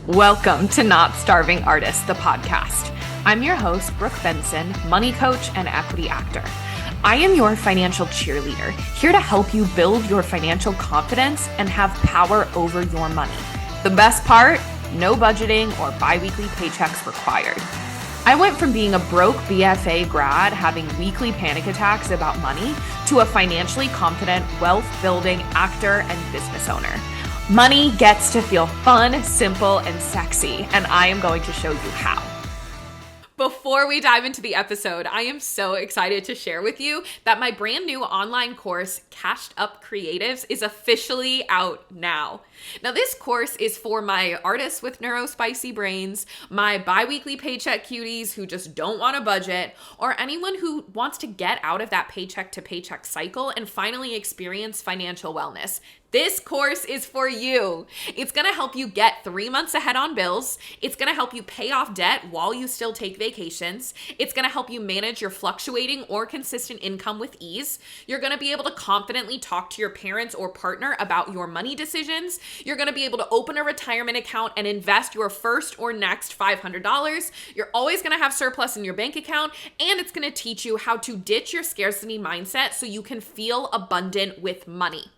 Welcome to Not Starving Artist, the podcast. I'm your host, Brooke Benson, money coach and equity actor. I am your financial cheerleader, here to help you build your financial confidence and have power over your money. The best part, no budgeting or bi-weekly paychecks required. I went from being a broke BFA grad having weekly panic attacks about money to a financially confident, wealth-building actor and business owner. Money gets to feel fun, simple, and sexy, and I am going to show you how. Before we dive into the episode, I am so excited to share with you that my brand new online course, Cashed Up Creatives, is officially out now. Now, this course is for my artists with neurospicy brains, my bi-weekly paycheck cuties who just don't want a budget, or anyone who wants to get out of that paycheck to paycheck cycle and finally experience financial wellness. This course is for you. It's gonna help you get 3 months ahead on bills. It's gonna help you pay off debt while you still take vacations. It's gonna help you manage your fluctuating or consistent income with ease. You're gonna be able to confidently talk to your parents or partner about your money decisions. You're gonna be able to open a retirement account and invest your first or next $500. You're always gonna have surplus in your bank account, and it's gonna teach you how to ditch your scarcity mindset so you can feel abundant with money.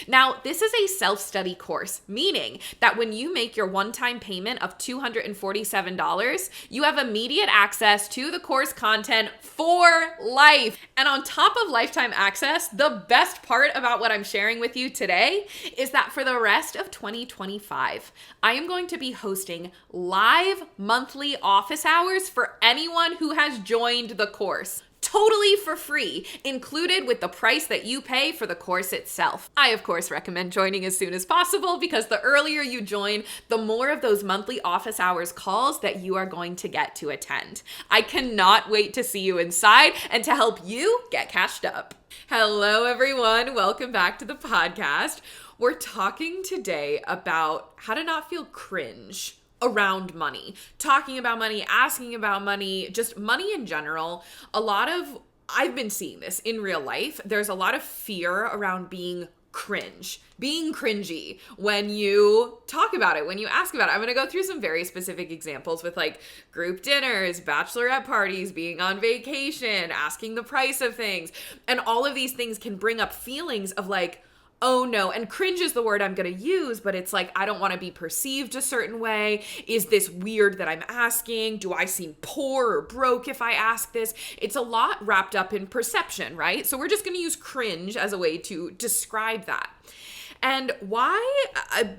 Now, this is a self-study course, meaning that when you make your one-time payment of $247, you have immediate access to the course content for life. And on top of lifetime access, the best part about what I'm sharing with you today is that for the rest of 2025, I am going to be hosting live monthly office hours for anyone who has joined the course. Totally for free, included with the price that you pay for the course itself. I, of course, recommend joining as soon as possible because the earlier you join, the more of those monthly office hours calls that you are going to get to attend. I cannot wait to see you inside and to help you get cashed up. Hello, everyone. Welcome back to the podcast. We're talking today about how to not feel cringe around money, talking about money, asking about money, just money in general. I've been seeing this in real life. There's a lot of fear around being cringy when you talk about it, when you ask about it. I'm going to go through some very specific examples with like group dinners, bachelorette parties, being on vacation, asking the price of things. And all of these things can bring up feelings of like, oh no, and cringe is the word I'm going to use, but it's like, I don't want to be perceived a certain way. Is this weird that I'm asking? Do I seem poor or broke if I ask this? It's a lot wrapped up in perception, right? So we're just going to use cringe as a way to describe that. And why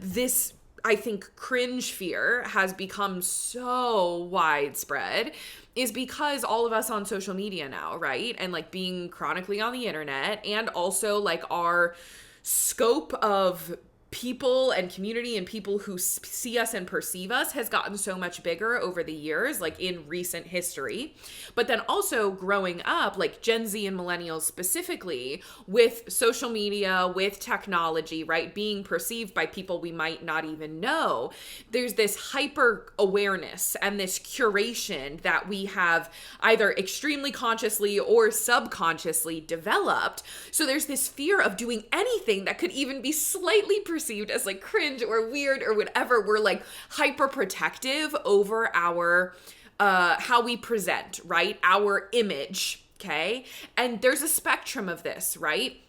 this, I think, cringe fear has become so widespread is because all of us on social media now, right? And like being chronically on the internet, and also like our scope of people and community and people who see us and perceive us has gotten so much bigger over the years, like in recent history. But then also growing up, like Gen Z and millennials specifically, with social media, with technology, right, being perceived by people we might not even know, there's this hyper awareness and this curation that we have either extremely consciously or subconsciously developed. So there's this fear of doing anything that could even be slightly perceived as like cringe or weird or whatever. We're like hyper protective over our how we present, right? Our image, okay? And there's a spectrum of this, right?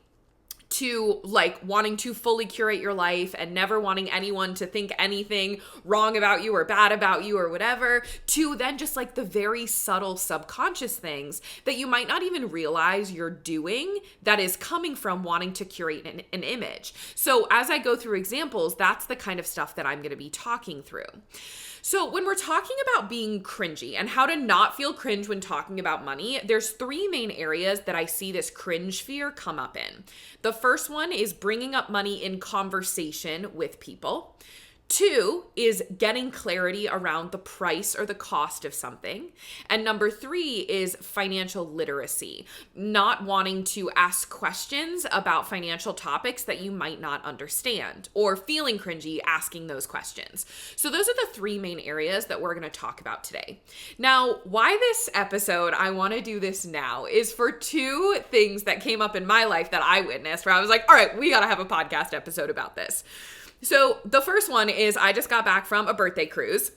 To like wanting to fully curate your life and never wanting anyone to think anything wrong about you or bad about you or whatever, to then just like the very subtle subconscious things that you might not even realize you're doing that is coming from wanting to curate an image. So as I go through examples, that's the kind of stuff that I'm going to be talking through. So when we're talking about being cringy and how to not feel cringe when talking about money, there's three main areas that I see this cringe fear come up in. The first one is bringing up money in conversation with people. 2 is getting clarity around the price or the cost of something. And number 3 is financial literacy, not wanting to ask questions about financial topics that you might not understand, or feeling cringy asking those questions. So those are the 3 main areas that we're going to talk about today. Now, why this episode, I want to do this now, is for 2 things that came up in my life that I witnessed where I was like, all right, we got to have a podcast episode about this. So the first one is I just got back from a birthday cruise.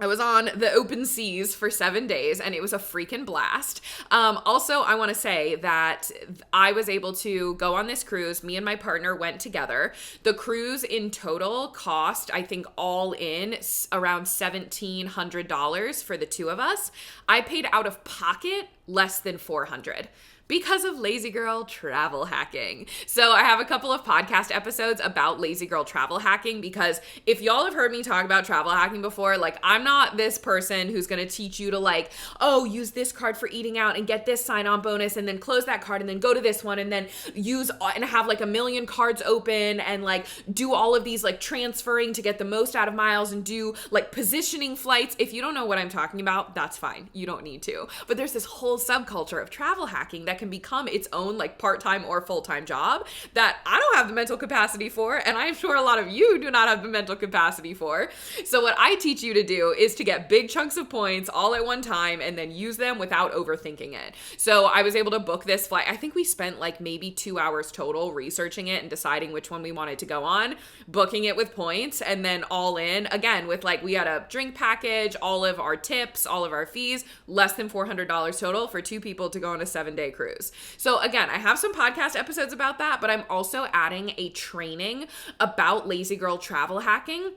I was on the open seas for 7 days and it was a freaking blast. Also, I want to say that I was able to go on this cruise. Me and my partner went together. The cruise in total cost, I think all in, around $1,700 for the two of us. I paid out of pocket less than $400. Because of lazy girl travel hacking. So I have a couple of podcast episodes about lazy girl travel hacking, because if y'all have heard me talk about travel hacking before, like, I'm not this person who's gonna teach you to like, oh, use this card for eating out and get this sign-on bonus and then close that card and then go to this one and then use and have like a million cards open and like do all of these like transferring to get the most out of miles and do like positioning flights. If you don't know what I'm talking about, that's fine. You don't need to. But there's this whole subculture of travel hacking that can become its own like part-time or full-time job that I don't have the mental capacity for, and I'm sure a lot of you do not have the mental capacity for. So what I teach you to do is to get big chunks of points all at one time and then use them without overthinking it. So I was able to book this flight. I think we spent like maybe 2 hours total researching it and deciding which one we wanted to go on, booking it with points, and then all in, again, with like, we had a drink package, all of our tips, all of our fees, less than $400 total for 2 people to go on a 7-day cruise. So again, I have some podcast episodes about that, but I'm also adding a training about lazy girl travel hacking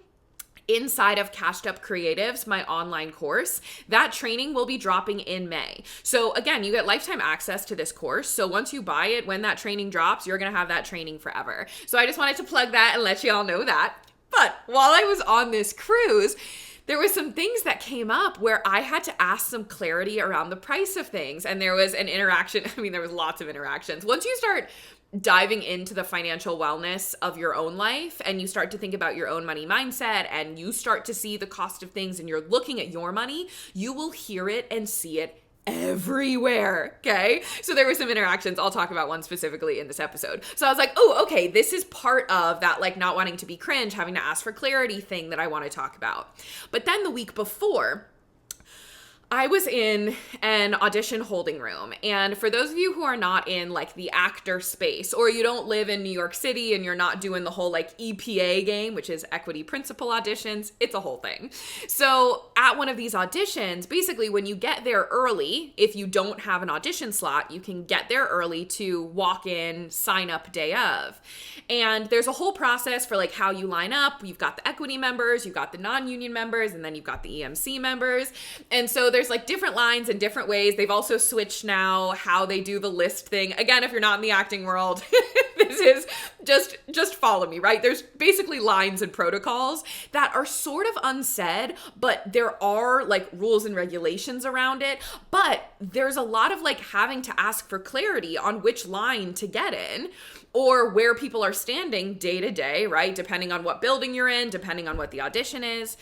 inside of Cashed Up Creatives, my online course. That training will be dropping in May. So again, you get lifetime access to this course. So once you buy it, when that training drops, you're going to have that training forever. So I just wanted to plug that and let you all know that. But while I was on this cruise, there were some things that came up where I had to ask some clarity around the price of things. And there was an interaction. I mean, there was lots of interactions. Once you start diving into the financial wellness of your own life and you start to think about your own money mindset and you start to see the cost of things and you're looking at your money, you will hear it and see it everywhere. Okay. So there were some interactions. I'll talk about one specifically in this episode. So I was like, oh, okay, this is part of that, like, not wanting to be cringe, having to ask for clarity thing that I want to talk about. But then the week before, I was in an audition holding room. And for those of you who are not in like the actor space, or you don't live in New York City and you're not doing the whole like EPA game, which is equity principal auditions, it's a whole thing. So at one of these auditions, basically when you get there early, if you don't have an audition slot, you can get there early to walk in, sign up day of. And there's a whole process for like how you line up. You've got the equity members, you've got the non-union members, and then you've got the EMC members. And so there's like different lines and different ways. They've also switched now how they do the list thing. Again, if you're not in the acting world, this is just follow me, right? There's basically lines and protocols that are sort of unsaid, but there are like rules and regulations around it. But there's a lot of like having to ask for clarity on which line to get in, or where people are standing day to day, right? Depending on what building you're in, depending on what the audition is.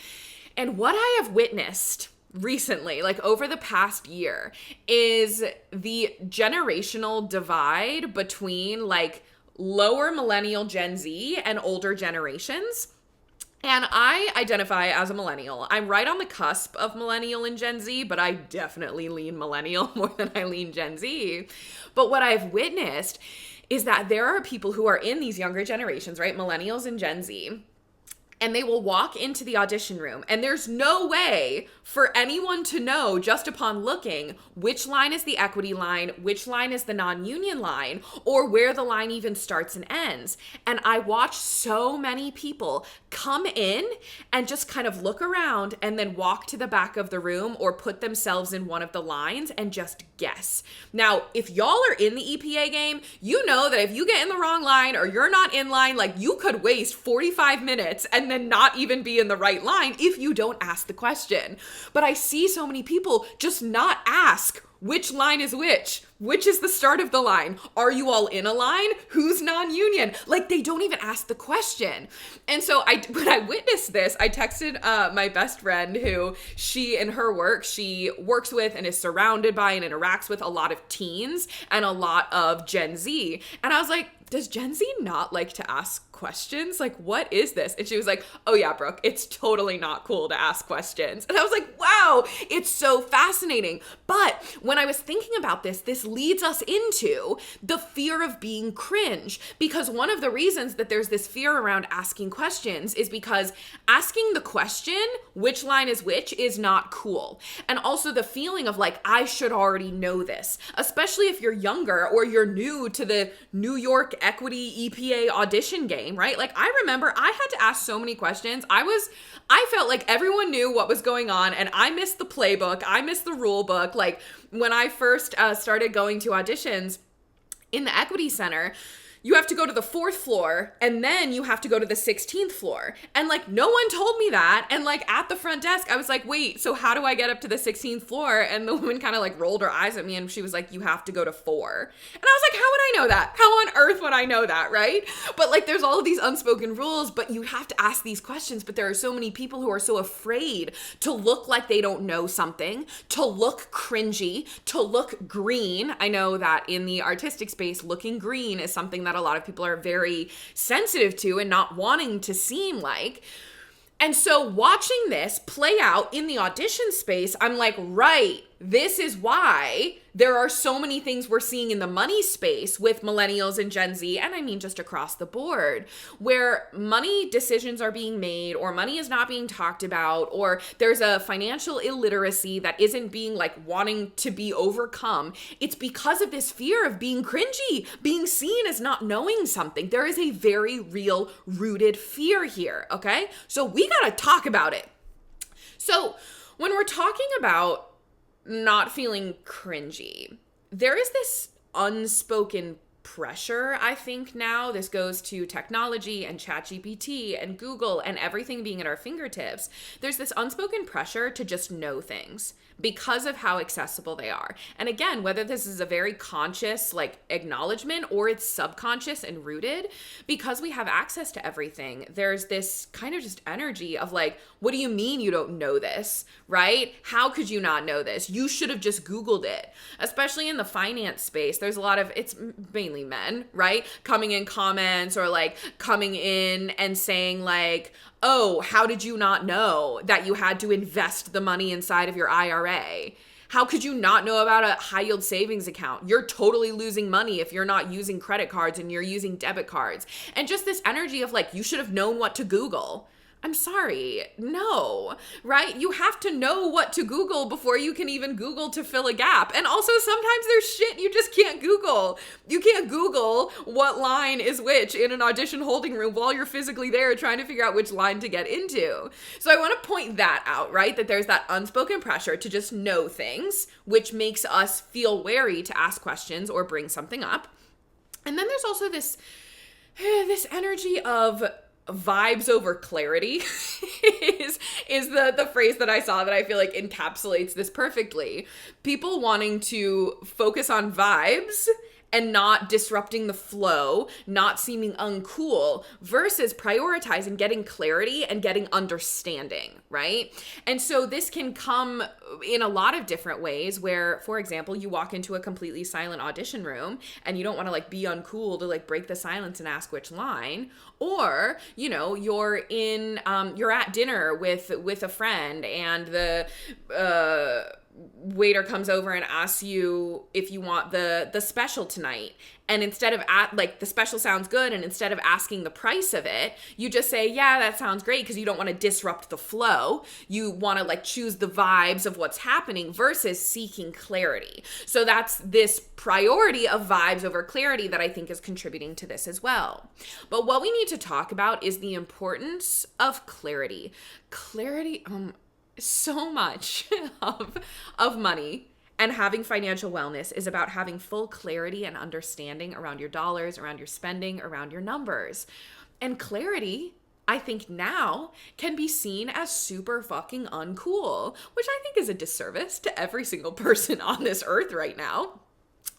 And what I have witnessed recently, like over the past year, is the generational divide between like lower millennial Gen Z and older generations. And I identify as a millennial. I'm right on the cusp of millennial and Gen Z, but I definitely lean millennial more than I lean Gen Z. But what I've witnessed is that there are people who are in these younger generations, right? Millennials and Gen Z. And they will walk into the audition room and there's no way for anyone to know just upon looking which line is the equity line, which line is the non-union line, or where the line even starts and ends. And I watch so many people come in and just kind of look around and then walk to the back of the room or put themselves in one of the lines and just guess. Now, if y'all are in the EPA game, you know that if you get in the wrong line or you're not in line, like you could waste 45 minutes and then not even be in the right line if you don't ask the question. But I see so many people just not ask which line is which is the start of the line. Are you all in a line? Who's non-union? Like they don't even ask the question. And so when I witnessed this, I texted my best friend who in her work, she works with and is surrounded by and interacts with a lot of teens and a lot of Gen Z. And I was like, does Gen Z not like to ask questions? Like, what is this? And she was like, oh yeah, Brooke, it's totally not cool to ask questions. And I was like, wow, it's so fascinating. But when I was thinking about this leads us into the fear of being cringe, because one of the reasons that there's this fear around asking questions is because asking the question, which line is which, is not cool. And also the feeling of like, I should already know this, especially if you're younger or you're new to the New York equity EPA audition game, right? Like, I remember I had to ask so many questions. I felt like everyone knew what was going on, and I missed the playbook. I missed the rule book. Like, when I first started going to auditions in the equity center, you have to go to the 4th floor and then you have to go to the 16th floor. And like, no one told me that. And like, at the front desk, I was like, wait, so how do I get up to the 16th floor? And the woman kind of like rolled her eyes at me and she was like, you have to go to 4. And I was like, how would I know that? How on earth would I know that, right? But like, there's all of these unspoken rules, but you have to ask these questions. But there are so many people who are so afraid to look like they don't know something, to look cringy, to look green. I know that in the artistic space, looking green is something that a lot of people are very sensitive to and not wanting to seem like. And so watching this play out in the audition space, I'm like, right, this is why there are so many things we're seeing in the money space with millennials and Gen Z, and I mean just across the board, where money decisions are being made or money is not being talked about, or there's a financial illiteracy that isn't being like wanting to be overcome. It's because of this fear of being cringy, being seen as not knowing something. There is a very real rooted fear here, okay? So we gotta talk about it. So when we're talking about not feeling cringy, there is this unspoken pressure, I think now. This goes to technology and ChatGPT and Google and everything being at our fingertips. There's this unspoken pressure to just know things because of how accessible they are. And again, whether this is a very conscious like acknowledgement or it's subconscious and rooted, because we have access to everything, there's this kind of just energy of like, what do you mean you don't know this, right? How could you not know this? You should have just Googled it. Especially in the finance space, there's a lot of, it's mainly men, right? Coming in comments or like coming in and saying like, oh, how did you not know that you had to invest the money inside of your IRA? How could you not know about a high yield savings account? You're totally losing money if you're not using credit cards and you're using debit cards. And just this energy of like, you should have known what to Google. I'm sorry, no, right? You have to know what to Google before you can even Google to fill a gap. And also sometimes there's shit you just can't Google. You can't Google what line is which in an audition holding room while you're physically there trying to figure out which line to get into. So I want to point that out, right? That there's that unspoken pressure to just know things, which makes us feel wary to ask questions or bring something up. And then there's also this energy of vibes over clarity is the phrase that I saw that I feel like encapsulates this perfectly. People wanting to focus on vibes and not disrupting the flow, not seeming uncool, versus prioritizing getting clarity and getting understanding, right? And so this can come in a lot of different ways where, for example, you walk into a completely silent audition room and you don't want to like be uncool to like break the silence and ask which line, or, you know, you're at dinner with a friend and the waiter comes over and asks you if you want the special tonight, and instead of the special sounds good, and instead of asking the price of it, you just say, yeah, that sounds great, because you don't want to disrupt the flow. You want to like choose the vibes of what's happening versus seeking clarity. So that's this priority of vibes over clarity that I think is contributing to this as well. But what we need to talk about is the importance of clarity. So much of money and having financial wellness is about having full clarity and understanding around your dollars, around your spending, around your numbers. And clarity, I think now, can be seen as super fucking uncool, which I think is a disservice to every single person on this earth right now.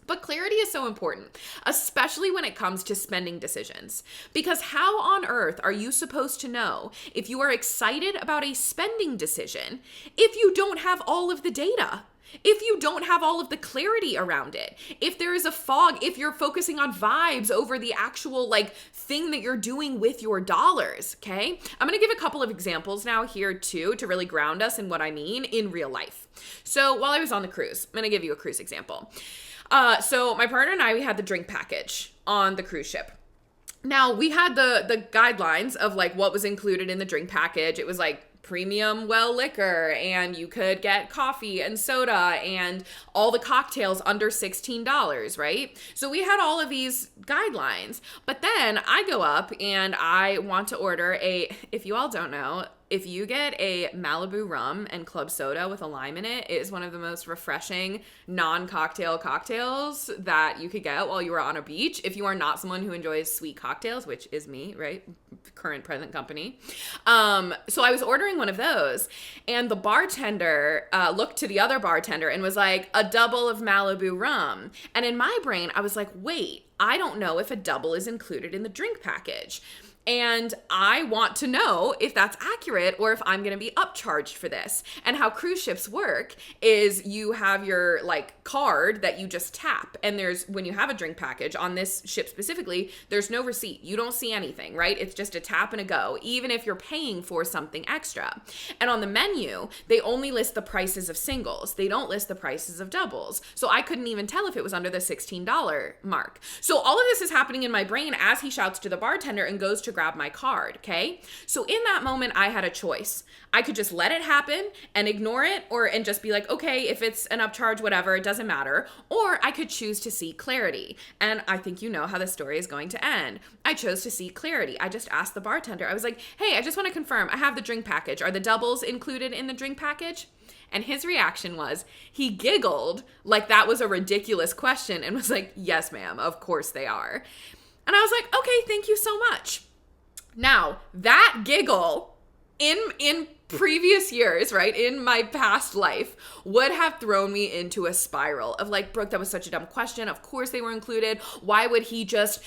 But clarity is so important, especially when it comes to spending decisions. Because how on earth are you supposed to know if you are excited about a spending decision if you don't have all of the data? If you don't have all of the clarity around it, if there is a fog, if you're focusing on vibes over the actual thing that you're doing with your dollars, okay? I'm gonna give a couple of examples now here too to really ground us in what I mean in real life. So while I was on the cruise, I'm gonna give you a cruise example. So my partner and I, we had the drink package on the cruise ship. Now we had the guidelines of what was included in the drink package. It was premium well liquor, and you could get coffee and soda and all the cocktails under $16, right? So we had all of these guidelines. But then I go up and I want to order if you all don't know, if you get a Malibu rum and club soda with a lime in it, it is one of the most refreshing non-cocktail cocktails that you could get while you were on a beach. If you are not someone who enjoys sweet cocktails, which is me, right? Current present company. So I was ordering one of those, and the bartender looked to the other bartender and was like, a double of Malibu rum. And in my brain, I was like, wait, I don't know if a double is included in the drink package. And I want to know if that's accurate or if I'm going to be upcharged for this. And how cruise ships work is you have your card that you just tap. And when you have a drink package on this ship specifically, there's no receipt. You don't see anything, right? It's just a tap and a go, even if you're paying for something extra. And on the menu, they only list the prices of singles. They don't list the prices of doubles. So I couldn't even tell if it was under the $16 mark. So all of this is happening in my brain as he shouts to the bartender and goes to grab my card, okay? So in that moment, I had a choice. I could just let it happen and ignore it and just be like, okay, if it's an upcharge, whatever, it doesn't matter. Or I could choose to seek clarity. And I think you know how the story is going to end. I chose to seek clarity. I just asked the bartender, I was like, hey, I just want to confirm, I have the drink package. Are the doubles included in the drink package? And his reaction was, he giggled like that was a ridiculous question and was like, yes, ma'am, of course they are. And I was like, okay, thank you so much. Now, that giggle in previous years, right, in my past life, would have thrown me into a spiral of Brooke, that was such a dumb question. Of course they were included. Why would he just,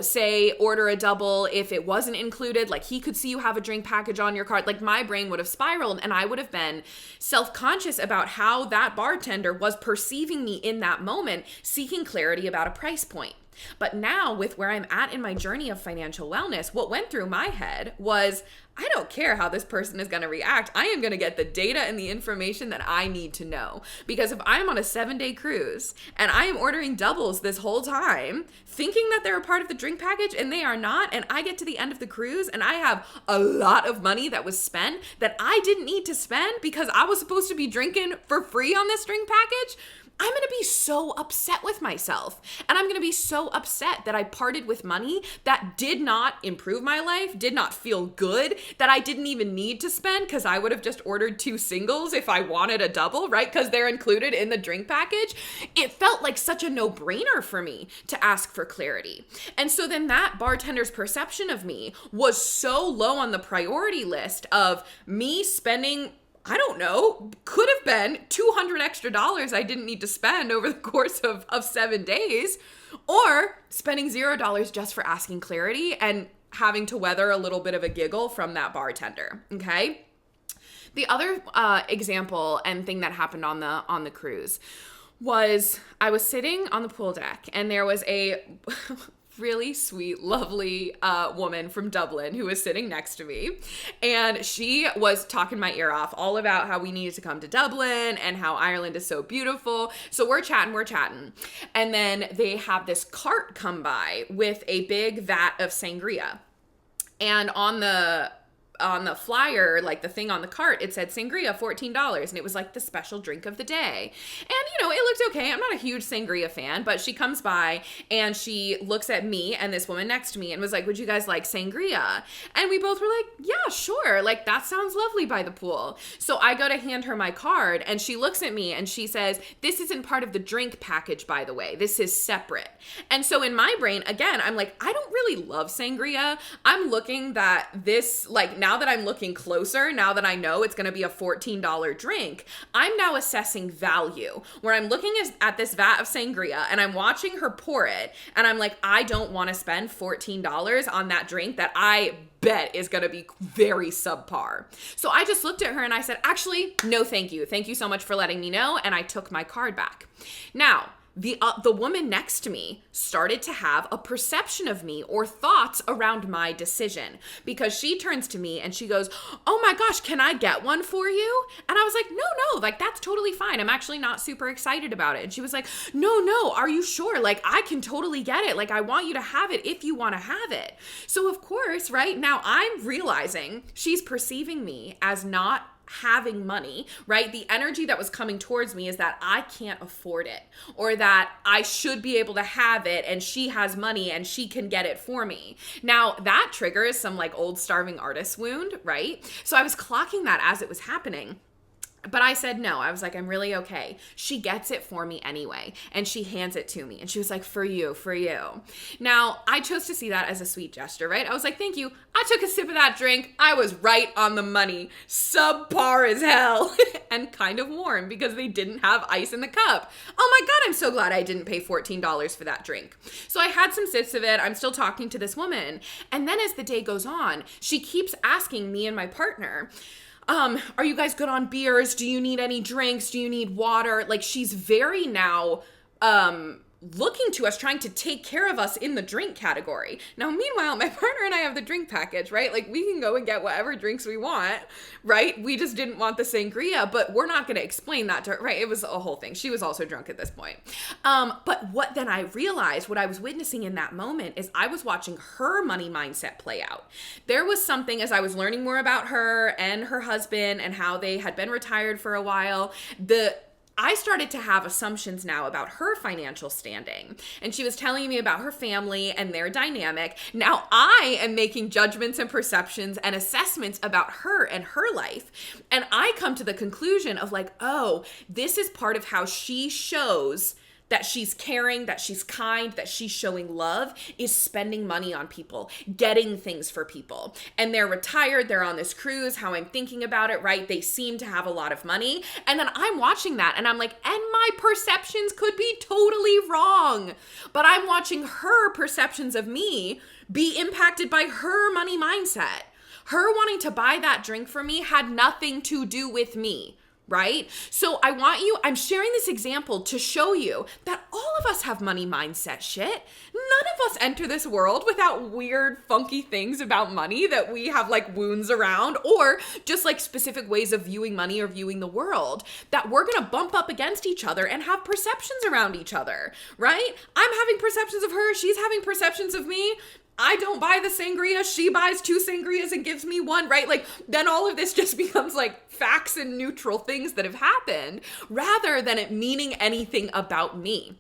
say order a double if it wasn't included? He could see you have a drink package on your card. My brain would have spiraled, and I would have been self-conscious about how that bartender was perceiving me in that moment, seeking clarity about a price point. But now, with where I'm at in my journey of financial wellness, what went through my head was, I don't care how this person is going to react. I am going to get the data and the information that I need to know. Because if I'm on a 7-day cruise and I am ordering doubles this whole time, thinking that they're a part of the drink package and they are not, and I get to the end of the cruise and I have a lot of money that was spent that I didn't need to spend because I was supposed to be drinking for free on this drink package, I'm going to be so upset with myself. And I'm going to be so upset that I parted with money that did not improve my life, did not feel good, that I didn't even need to spend because I would have just ordered 2 singles if I wanted a double, right? Because they're included in the drink package. It felt like such a no-brainer for me to ask for clarity. And so then that bartender's perception of me was so low on the priority list of me spending, I don't know, could have been $200 extra I didn't need to spend over the course of 7 days, or spending $0 just for asking clarity and having to weather a little bit of a giggle from that bartender, okay? The other example and thing that happened on the cruise was I was sitting on the pool deck, and there was a really sweet, lovely woman from Dublin who was sitting next to me. And she was talking my ear off all about how we needed to come to Dublin and how Ireland is so beautiful. So we're chatting. And then they have this cart come by with a big vat of sangria. And on the flyer, the thing on the cart, it said sangria, $14. And it was the special drink of the day. And, it looked okay. I'm not a huge sangria fan, but she comes by and she looks at me and this woman next to me and was like, would you guys like sangria? And we both were like, yeah, sure. That sounds lovely by the pool. So I go to hand her my card and she looks at me and she says, this isn't part of the drink package, by the way. This is separate. And so in my brain, again, I'm like, I don't really love sangria. I'm looking that this, now that I'm looking closer, now that I know it's going to be a $14 drink, I'm now assessing value, where I'm looking at this vat of sangria and I'm watching her pour it, and I'm like, I don't want to spend $14 on that drink that I bet is going to be very subpar. So I just looked at her and I said, actually, no, thank you. Thank you so much for letting me know. And I took my card back. Now, the woman next to me started to have a perception of me or thoughts around my decision, because she turns to me and she goes, oh my gosh, can I get one for you? And I was like, no, like that's totally fine. I'm actually not super excited about it. And she was like, no, are you sure? Like I can totally get it. Like I want you to have it if you want to have it. So of course, right now I'm realizing she's perceiving me as not having money, right? The energy that was coming towards me is that I can't afford it, or that I should be able to have it and she has money and she can get it for me. Now that triggers some like old starving artist wound, right? So I was clocking that as it was happening. But I said no. I was like, I'm really okay. She gets it for me anyway. And she hands it to me. And she was like, for you. Now, I chose to see that as a sweet gesture, right? I was like, thank you. I took a sip of that drink. I was right on the money. Subpar as hell. And kind of warm because they didn't have ice in the cup. Oh my God, I'm so glad I didn't pay $14 for that drink. So I had some sips of it. I'm still talking to this woman. And then as the day goes on, she keeps asking me and my partner, are you guys good on beers? Do you need any drinks? Do you need water? Like she's very now, looking to us, trying to take care of us in the drink category. Now, meanwhile, my partner and I have the drink package, right? Like we can go and get whatever drinks we want, right? We just didn't want the sangria, but we're not going to explain that to her, right? It was a whole thing. She was also drunk at this point. But what then I realized, what I was witnessing in that moment is I was watching her money mindset play out. There was something, as I was learning more about her and her husband and how they had been retired for a while, I started to have assumptions now about her financial standing. And she was telling me about her family and their dynamic. Now I am making judgments and perceptions and assessments about her and her life. And I come to the conclusion of like, oh, this is part of how she shows that she's caring, that she's kind, that she's showing love, is spending money on people, getting things for people. And they're retired, they're on this cruise, how I'm thinking about it, right? They seem to have a lot of money. And then I'm watching that and I'm like, and my perceptions could be totally wrong. But I'm watching her perceptions of me be impacted by her money mindset. Her wanting to buy that drink for me had nothing to do with me. Right? So I'm sharing this example to show you that all of us have money mindset shit. None of us enter this world without weird, funky things about money that we have like wounds around, or just like specific ways of viewing money or viewing the world that we're going to bump up against each other and have perceptions around each other, right? I'm having perceptions of her. She's having perceptions of me. I don't buy the sangria, she buys 2 sangrias and gives me 1, right? Like, then all of this just becomes like facts and neutral things that have happened rather than it meaning anything about me.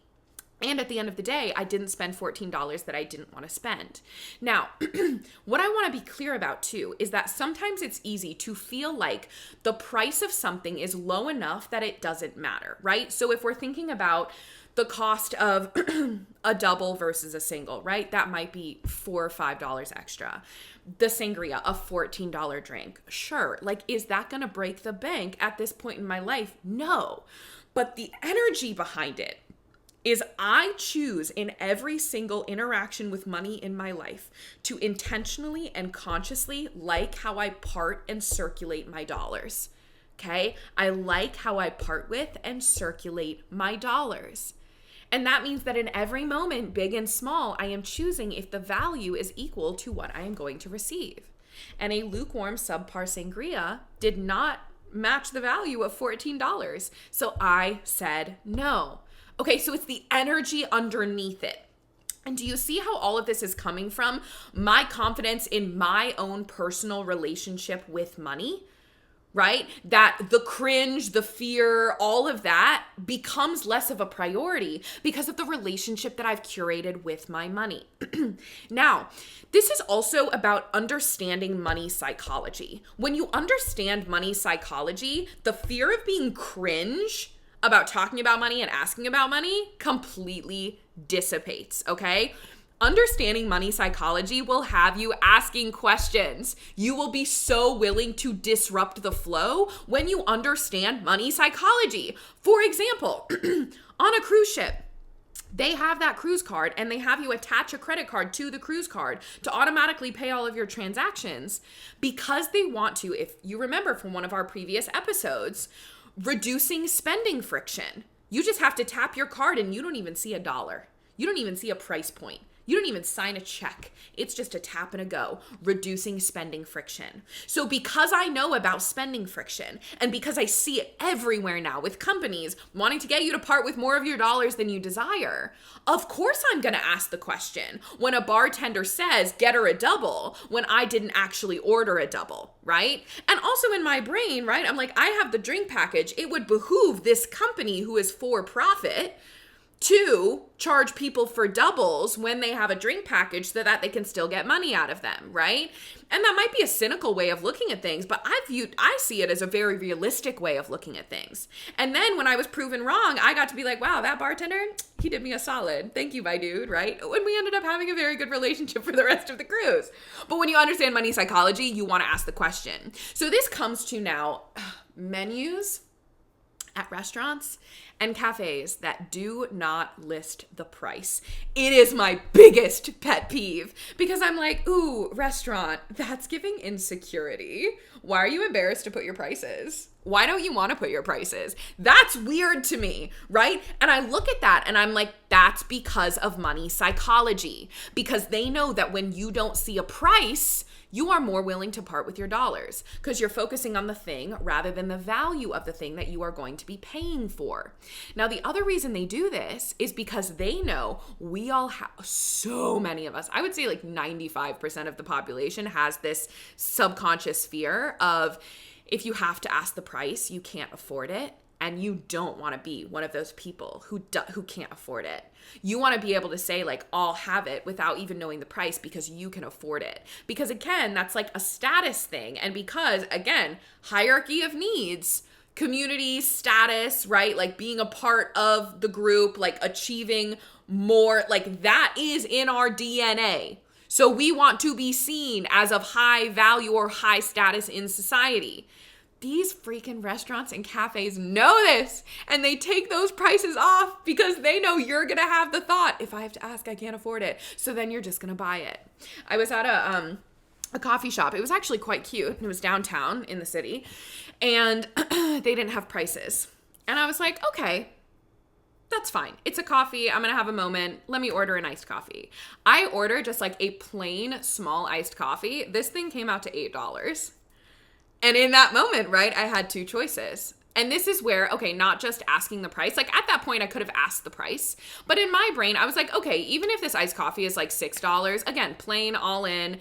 And at the end of the day, I didn't spend $14 that I didn't want to spend. Now, what I want to be clear about too is that sometimes it's easy to feel like the price of something is low enough that it doesn't matter, right? So if we're thinking about the cost of a double versus a single, right? That might be $4 or $5 extra. The sangria, a $14 drink. Sure, like, is that going to break the bank at this point in my life? No. But the energy behind it is I choose in every single interaction with money in my life to intentionally and consciously like how I part and circulate my dollars. Okay? I like how I part with and circulate my dollars. And that means that in every moment, big and small, I am choosing if the value is equal to what I am going to receive. And a lukewarm subpar sangria did not match the value of $14. So I said no. Okay, so it's the energy underneath it. And do you see how all of this is coming from? My confidence in my own personal relationship with money, right? That the cringe, the fear, all of that becomes less of a priority because of the relationship that I've curated with my money. Now, this is also about understanding money psychology. When you understand money psychology, the fear of being cringe about talking about money and asking about money completely dissipates, okay? Understanding money psychology will have you asking questions. You will be so willing to disrupt the flow when you understand money psychology. For example, on a cruise ship, they have that cruise card and they have you attach a credit card to the cruise card to automatically pay all of your transactions because they want to, if you remember from one of our previous episodes, reducing spending friction. You just have to tap your card and you don't even see $1. You don't even see a price point. You don't even sign a check. It's just a tap and a go, reducing spending friction. So because I know about spending friction and because I see it everywhere now with companies wanting to get you to part with more of your dollars than you desire, of course I'm going to ask the question when a bartender says, get her a double, when I didn't actually order a double, right? And also in my brain, right, I'm like, I have the drink package. It would behoove this company who is for profit to charge people for doubles when they have a drink package so that they can still get money out of them, right? And that might be a cynical way of looking at things, but I see it as a very realistic way of looking at things. And then when I was proven wrong, I got to be like, wow, that bartender, he did me a solid. Thank you, my dude, right? And we ended up having a very good relationship for the rest of the cruise. But when you understand money psychology, you want to ask the question. So this comes to now menus at restaurants and cafes that do not list the price. It is my biggest pet peeve because I'm like, ooh, restaurant, that's giving insecurity. Why are you embarrassed to put your prices? Why don't you want to put your prices? That's weird to me, right? And I look at that and I'm like, that's because of money psychology. Because they know that when you don't see a price, you are more willing to part with your dollars because you're focusing on the thing rather than the value of the thing that you are going to be paying for. Now, the other reason they do this is because they know we all have, so many of us, I would say like 95% of the population has this subconscious fear of if you have to ask the price, you can't afford it. And you don't want to be one of those people who can't afford it. You want to be able to say like, I'll have it without even knowing the price because you can afford it. Because again, that's like a status thing. And because again, hierarchy of needs, community status, right? Like being a part of the group, like achieving more, like that is in our DNA. So we want to be seen as of high value or high status in society. These freaking restaurants and cafes know this, and they take those prices off because they know you're going to have the thought, if I have to ask, I can't afford it. So then you're just going to buy it. I was at a coffee shop. It was actually quite cute. It was downtown in the city, and they didn't have prices. And I was like, okay, that's fine. It's a coffee. I'm going to have a moment. Let me order an iced coffee. I ordered just like a plain small iced coffee. This thing came out to $8. And in that moment, right, I had two choices. And this is where, okay, not just asking the price. Like at that point, I could have asked the price. But in my brain, I was like, okay, even if this iced coffee is like $6, again, plain, all in,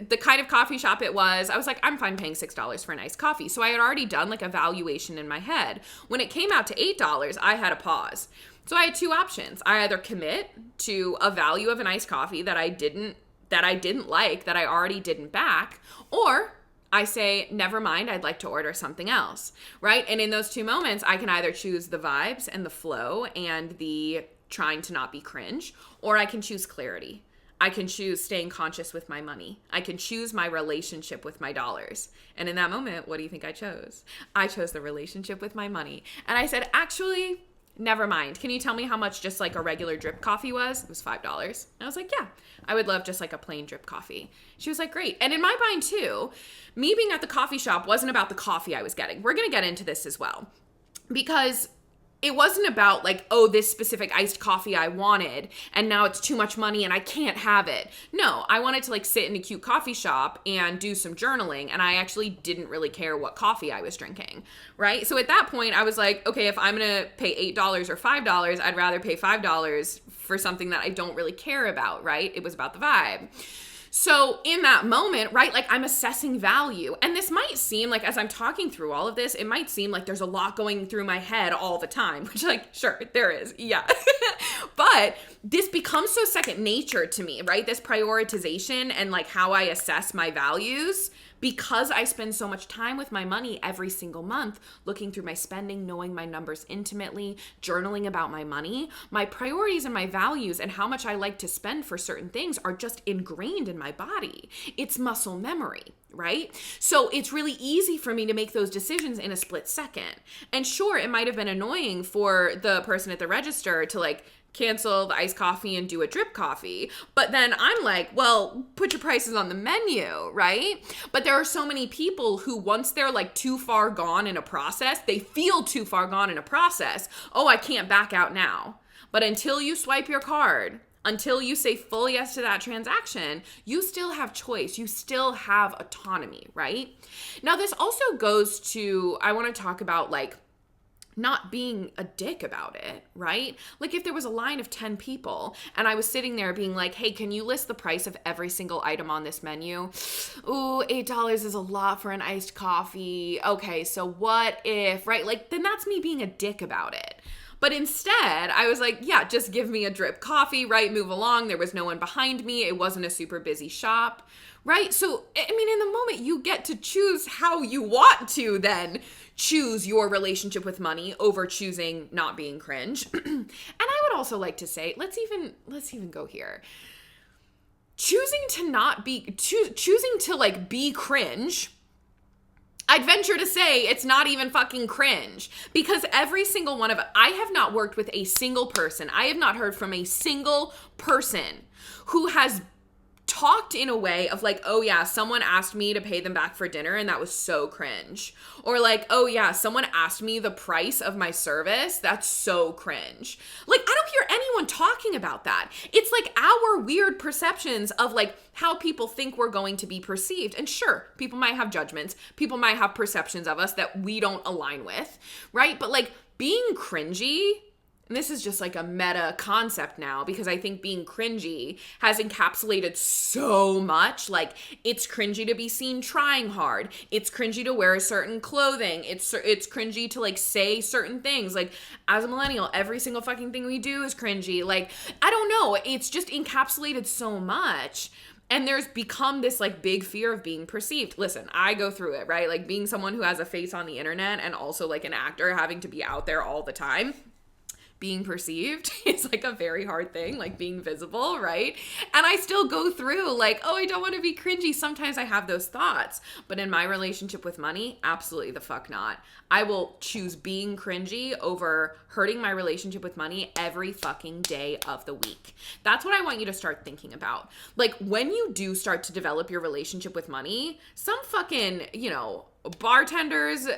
the kind of coffee shop it was, I was like, I'm fine paying $6 for an iced coffee. So I had already done like a valuation in my head. When it came out to $8, I had a pause. So I had two options. I either commit to a value of an iced coffee that I didn't like, that I already didn't back, or I say, never mind, I'd like to order something else, right? And in those two moments, I can either choose the vibes and the flow and the trying to not be cringe, or I can choose clarity. I can choose staying conscious with my money. I can choose my relationship with my dollars. And in that moment, what do you think I chose? I chose the relationship with my money. And I said, actually, never mind. Can you tell me how much just like a regular drip coffee was? It was $5. And I was like, yeah, I would love just like a plain drip coffee. She was like, great. And in my mind too, me being at the coffee shop wasn't about the coffee I was getting. We're going to get into this as well. Because it wasn't about like, oh, this specific iced coffee I wanted and now it's too much money and I can't have it. No, I wanted to like sit in a cute coffee shop and do some journaling, and I actually didn't really care what coffee I was drinking, right? So at that point I was like, okay, if I'm going to pay $8 or $5, I'd rather pay $5 for something that I don't really care about, right? It was about the vibe. So in that moment, right, like I'm assessing value. And this might seem like, as I'm talking through all of this, it might seem like there's a lot going through my head all the time, which like, sure, there is. Yeah. But this becomes so second nature to me, right? This prioritization and like how I assess my values Because I spend so much time with my money every single month, looking through my spending, knowing my numbers intimately, journaling about my money, my priorities and my values and how much I like to spend for certain things are just ingrained in my body. It's muscle memory, right? So it's really easy for me to make those decisions in a split second. And sure, it might have been annoying for the person at the register to like cancel the iced coffee and do a drip coffee. But then I'm like, well, put your prices on the menu, right? But there are so many people who once they're like too far gone in a process, they feel too far gone in a process. Oh, I can't back out now. But until you swipe your card, until you say full yes to that transaction, you still have choice. You still have autonomy, right? Now, this also goes to, I want to talk about like not being a dick about it, right? Like if there was a line of 10 people and I was sitting there being like, hey, can you list the price of every single item on this menu? Ooh, $8 is a lot for an iced coffee. Okay, so what if, right? Like then that's me being a dick about it. But instead, I was like, yeah, just give me a drip coffee, right? Move along. There was no one behind me. It wasn't a super busy shop, right? So, I mean, in the moment, you get to choose how you want to then choose your relationship with money over choosing not being cringe. And I would also like to say, let's even go here. Choosing to like be cringe, I'd venture to say it's not even fucking cringe because every single one of it, I have not worked with a single person. I have not heard from a single person who has talked in a way of like, oh yeah, someone asked me to pay them back for dinner and that was so cringe. Or like, oh yeah, someone asked me the price of my service. That's so cringe. Like, I don't hear anyone talking about that. It's like our weird perceptions of like how people think we're going to be perceived. And sure, people might have judgments. People might have perceptions of us that we don't align with, right? But like being cringy, and this is just like a meta concept now because I think being cringy has encapsulated so much. Like it's cringy to be seen trying hard. It's cringy to wear certain clothing. It's cringy to like say certain things. Like as a millennial, every single fucking thing we do is cringy. Like, I don't know. It's just encapsulated so much. And there's become this like big fear of being perceived. Listen, I go through it, right? Like being someone who has a face on the internet and also like an actor having to be out there all the time. Being perceived is like a very hard thing, like being visible, right? And I still go through like, oh, I don't want to be cringy. Sometimes I have those thoughts, but in my relationship with money, absolutely the fuck not. I will choose being cringy over hurting my relationship with money every fucking day of the week. That's what I want you to start thinking about. Like when you do start to develop your relationship with money, some fucking, bartender's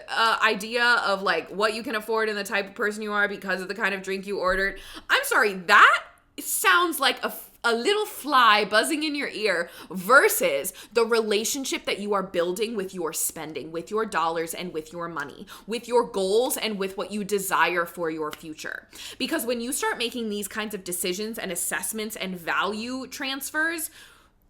idea of like what you can afford and the type of person you are because of the kind of drink you ordered. I'm sorry, that sounds like a little fly buzzing in your ear versus the relationship that you are building with your spending, with your dollars and with your money, with your goals and with what you desire for your future. Because when you start making these kinds of decisions and assessments and value transfers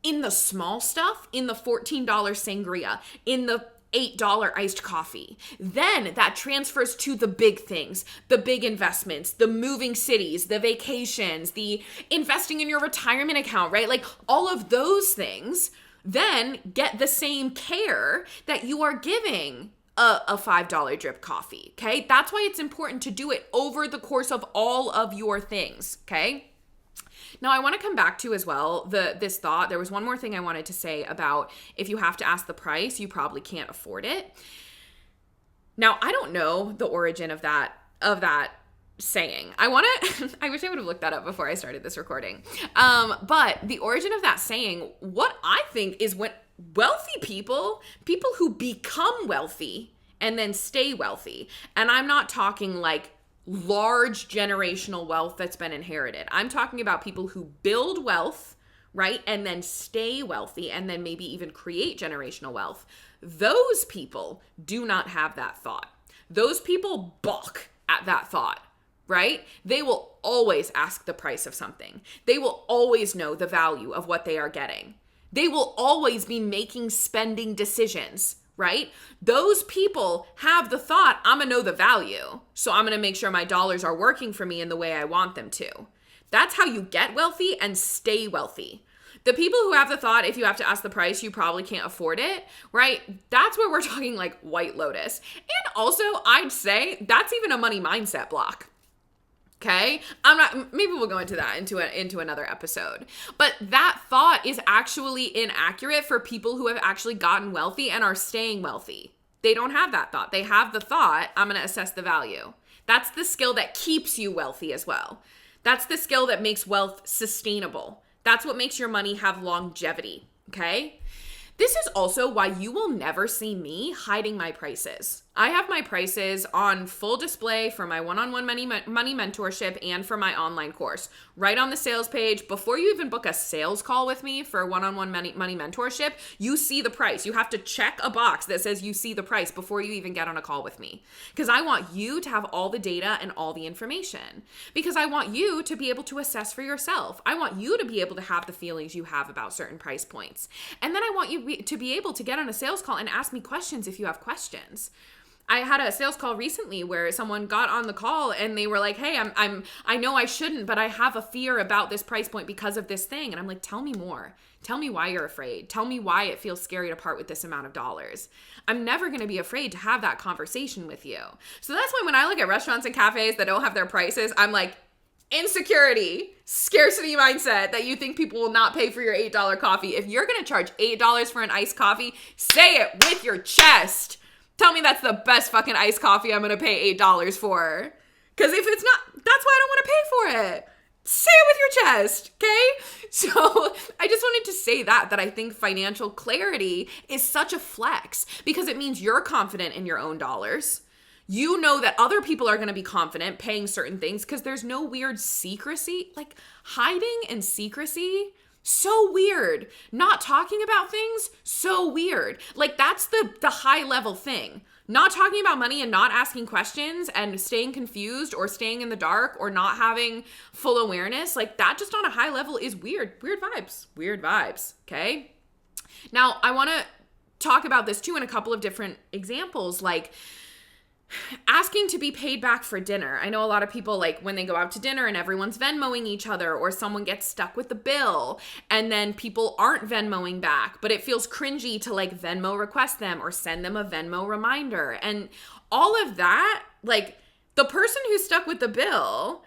in the small stuff, in the $14 sangria, in the $8 iced coffee. Then that transfers to the big things, the big investments, the moving cities, the vacations, the investing in your retirement account, right? Like all of those things then get the same care that you are giving a $5 drip coffee, okay? That's why it's important to do it over the course of all of your things, okay? Now, I want to come back to as well this thought. There was one more thing I wanted to say about if you have to ask the price, you probably can't afford it. Now, I don't know the origin of that saying. I wish I would have looked that up before I started this recording. But the origin of that saying, what I think is when wealthy people who become wealthy and then stay wealthy, and I'm not talking like large generational wealth that's been inherited. I'm talking about people who build wealth, right? And then stay wealthy and then maybe even create generational wealth. Those people do not have that thought. Those people balk at that thought, right? They will always ask the price of something. They will always know the value of what they are getting. They will always be making spending decisions, right? Those people have the thought, I'm going to know the value, so I'm going to make sure my dollars are working for me in the way I want them to. That's how you get wealthy and stay wealthy. The people who have the thought, if you have to ask the price, you probably can't afford it, right? That's where we're talking like White Lotus. And also, I'd say that's even a money mindset block. Okay? Maybe we'll go into that into another episode. But that thought is actually inaccurate for people who have actually gotten wealthy and are staying wealthy. They don't have that thought. They have the thought, I'm going to assess the value. That's the skill that keeps you wealthy as well. That's the skill that makes wealth sustainable. That's what makes your money have longevity, okay? This is also why you will never see me hiding my prices. I have my prices on full display for my one-on-one money mentorship and for my online course. Right on the sales page, before you even book a sales call with me for a one-on-one money mentorship, you see the price. You have to check a box that says you see the price before you even get on a call with me. Because I want you to have all the data and all the information. Because I want you to be able to assess for yourself. I want you to be able to have the feelings you have about certain price points. And then I want you to be able to get on a sales call and ask me questions if you have questions. I had a sales call recently where someone got on the call and they were like, hey, I know I shouldn't, but I have a fear about this price point because of this thing. And I'm like, tell me more. Tell me why you're afraid. Tell me why it feels scary to part with this amount of dollars. I'm never going to be afraid to have that conversation with you. So that's why when I look at restaurants and cafes that don't have their prices, I'm like, insecurity, scarcity mindset that you think people will not pay for your $8 coffee. If you're going to charge $8 for an iced coffee, say it with your chest. Tell me that's the best fucking iced coffee I'm going to pay $8 for. Because if it's not, that's why I don't want to pay for it. Say it with your chest, okay? So I just wanted to say that I think financial clarity is such a flex because it means you're confident in your own dollars. You know that other people are going to be confident paying certain things because there's no weird secrecy. Like hiding and secrecy, so weird. Not talking about things, so weird. Like that's the high level thing. Not talking about money and not asking questions and staying confused or staying in the dark or not having full awareness, like that just on a high level is weird. Weird vibes, okay? Now, I want to talk about this too in a couple of different examples, like asking to be paid back for dinner. I know a lot of people, like when they go out to dinner and everyone's Venmoing each other or someone gets stuck with the bill and then people aren't Venmoing back, but it feels cringy to like Venmo request them or send them a Venmo reminder. And all of that, like the person who's stuck with the bill,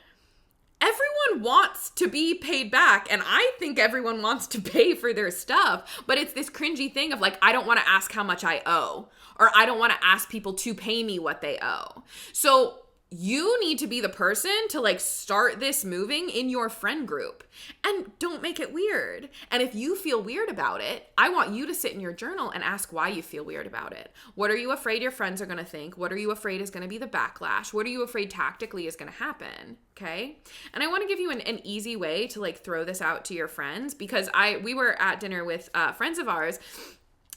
everyone wants to be paid back. And I think everyone wants to pay for their stuff, but it's this cringy thing of like, I don't want to ask how much I owe. Or I don't want to ask people to pay me what they owe. So you need to be the person to like start this moving in your friend group and don't make it weird. And if you feel weird about it, I want you to sit in your journal and ask why you feel weird about it. What are you afraid your friends are going to think? What are you afraid is going to be the backlash? What are you afraid tactically is going to happen? Okay. And I want to give you an easy way to like throw this out to your friends because we were at dinner with friends of ours.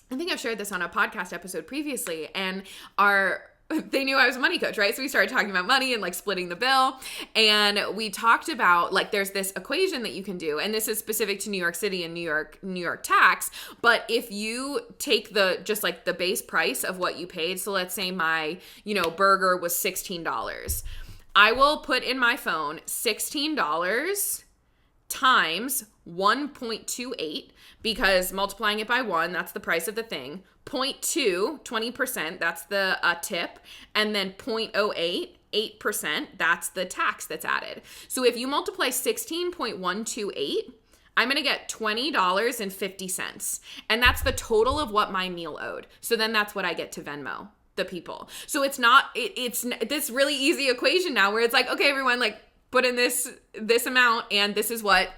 I think I've shared this on a podcast episode previously, and they knew I was a money coach, right? So we started talking about money and like splitting the bill. And we talked about like, there's this equation that you can do. And this is specific to New York City and New York tax. But if you take just like the base price of what you paid. So let's say my, burger was $16. I will put in my phone $16 times 1.28 because multiplying it by 1, that's the price of the thing. 0.2, 20%, that's the tip. And then 0.08, 8%, that's the tax that's added. So if you multiply 16.128, I'm going to get $20.50. And that's the total of what my meal owed. So then that's what I get to Venmo the people. So it's this really easy equation now where it's like, okay, everyone, like put in this amount and this is what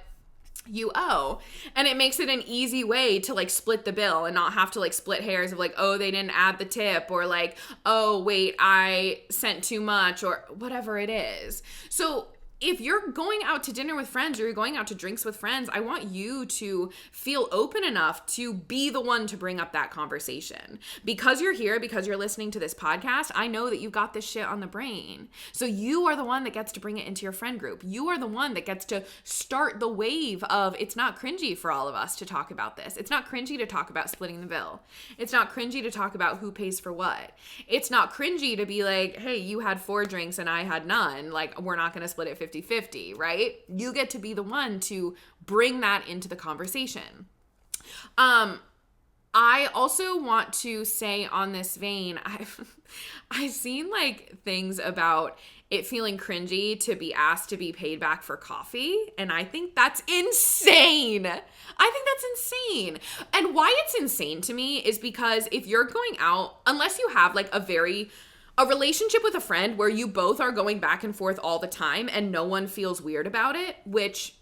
you owe. And it makes it an easy way to like split the bill and not have to like split hairs of like, oh, they didn't add the tip or like, oh, wait, I sent too much or whatever it is. So if you're going out to dinner with friends or you're going out to drinks with friends, I want you to feel open enough to be the one to bring up that conversation. Because you're here, because you're listening to this podcast, I know that you've got this shit on the brain. So you are the one that gets to bring it into your friend group. You are the one that gets to start the wave of it's not cringy for all of us to talk about this. It's not cringy to talk about splitting the bill. It's not cringy to talk about who pays for what. It's not cringy to be like, hey, you had 4 drinks and I had none. Like, we're not going to split it 50-50, right? You get to be the one to bring that into the conversation. I also want to say on this vein, I've seen like things about it feeling cringy to be asked to be paid back for coffee. And I think that's insane. I think that's insane. And why it's insane to me is because if you're going out, unless you have like a relationship with a friend where you both are going back and forth all the time and no one feels weird about it, which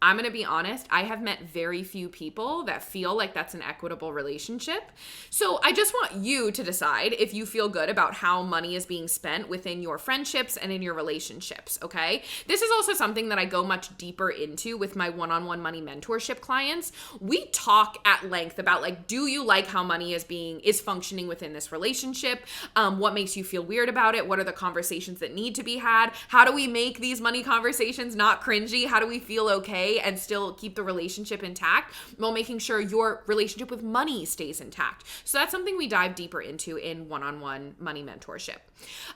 I'm going to be honest, I have met very few people that feel like that's an equitable relationship. So I just want you to decide if you feel good about how money is being spent within your friendships and in your relationships, okay? This is also something that I go much deeper into with my one-on-one money mentorship clients. We talk at length about like, do you like how money is functioning within this relationship? What makes you feel weird about it? What are the conversations that need to be had? How do we make these money conversations not cringy? How do we feel okay and still keep the relationship intact while making sure your relationship with money stays intact? So that's something we dive deeper into in one-on-one money mentorship.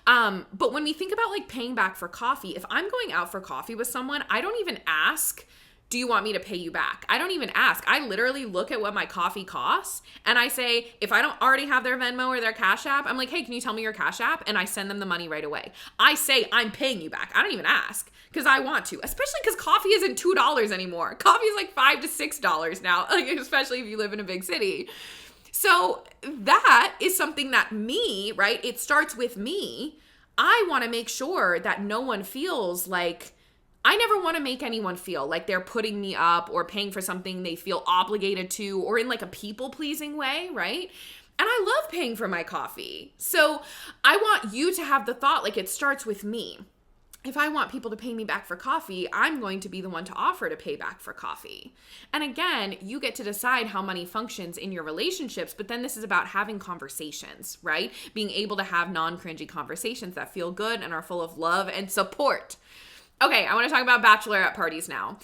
But when we think about like paying back for coffee, if I'm going out for coffee with someone, I don't even ask, do you want me to pay you back? I don't even ask. I literally look at what my coffee costs and I say, if I don't already have their Venmo or their Cash App, I'm like, hey, can you tell me your Cash App? And I send them the money right away. I say, I'm paying you back. I don't even ask because I want to, especially because coffee isn't $2 anymore. Coffee is like $5 to $6 now, like, especially if you live in a big city. So that is something that right? It starts with me. I want to make sure that no one feels like, I never want to make anyone feel like they're putting me up or paying for something they feel obligated to or in like a people-pleasing way, right? And I love paying for my coffee. So I want you to have the thought like it starts with me. If I want people to pay me back for coffee, I'm going to be the one to offer to pay back for coffee. And again, you get to decide how money functions in your relationships, but then this is about having conversations, right? Being able to have non-cringy conversations that feel good and are full of love and support. Okay, I want to talk about bachelorette parties now,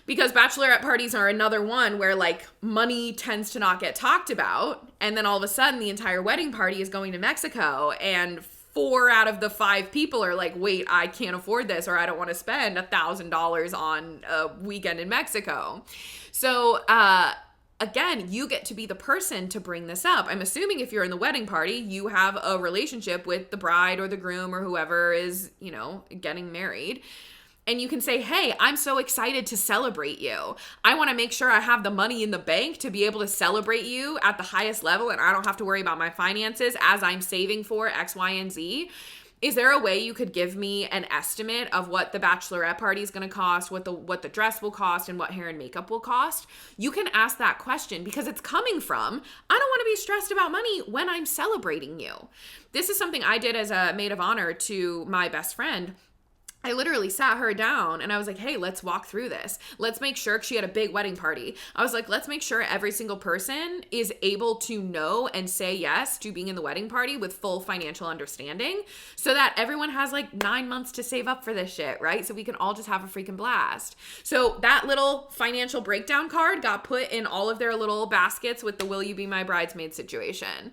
because bachelorette parties are another one where like money tends to not get talked about. And then all of a sudden the entire wedding party is going to Mexico and 4 out of the 5 people are like, wait, I can't afford this, or I don't want to spend $1,000 on a weekend in Mexico. So, again, you get to be the person to bring this up. I'm assuming if you're in the wedding party, you have a relationship with the bride or the groom or whoever is, getting married. And you can say, hey, I'm so excited to celebrate you. I want to make sure I have the money in the bank to be able to celebrate you at the highest level, and I don't have to worry about my finances as I'm saving for X, Y, and Z. Is there a way you could give me an estimate of what the bachelorette party is going to cost, what the dress will cost, and what hair and makeup will cost? You can ask that question because it's coming from, I don't want to be stressed about money when I'm celebrating you. This is something I did as a maid of honor to my best friend. I literally sat her down and I was like, hey, let's walk through this. Let's make sure, she had a big wedding party. I was like, let's make sure every single person is able to know and say yes to being in the wedding party with full financial understanding so that everyone has like 9 months to save up for this shit, right? So we can all just have a freaking blast. So that little financial breakdown card got put in all of their little baskets with the will you be my bridesmaid situation.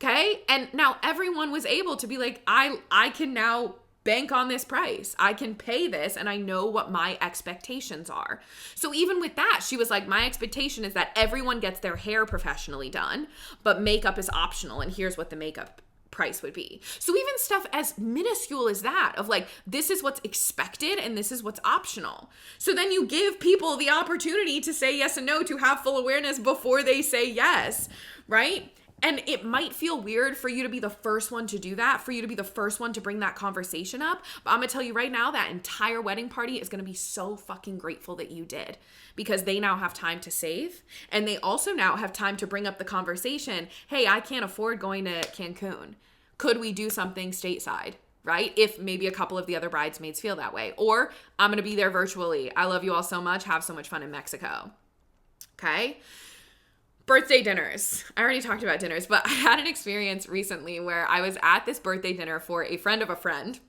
Okay? And now everyone was able to be like, I can now bank on this price. I can pay this and I know what my expectations are. So even with that, she was like, my expectation is that everyone gets their hair professionally done, but makeup is optional and here's what the makeup price would be. So even stuff as minuscule as that of like, this is what's expected and this is what's optional. So then you give people the opportunity to say yes and no, to have full awareness before they say yes, right? And it might feel weird for you to be the first one to do that, for you to be the first one to bring that conversation up. But I'm going to tell you right now, that entire wedding party is going to be so fucking grateful that you did, because they now have time to save. And they also now have time to bring up the conversation. Hey, I can't afford going to Cancun. Could we do something stateside? Right? If maybe a couple of the other bridesmaids feel that way. Or I'm going to be there virtually. I love you all so much. Have so much fun in Mexico. Okay? Birthday dinners. I already talked about dinners, but I had an experience recently where I was at this birthday dinner for a friend of a friend.